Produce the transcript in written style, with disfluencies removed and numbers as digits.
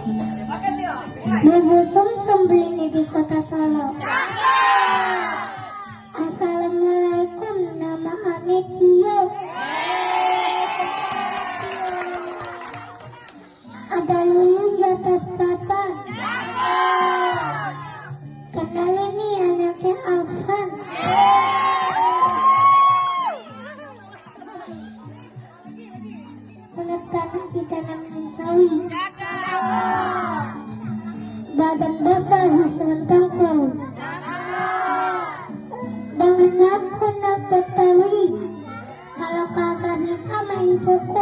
Bubur sumsum belinya di kota Solo. Assalamualaikum, nama Ane Cio. Ada lilin di atas papan. Kenalin nih anaknya Afan. Kulit tanah ditanamkan sawi. Badan basah sementang kau. Dengan aku nak Betawi. Kalau kakak bisa main pukul.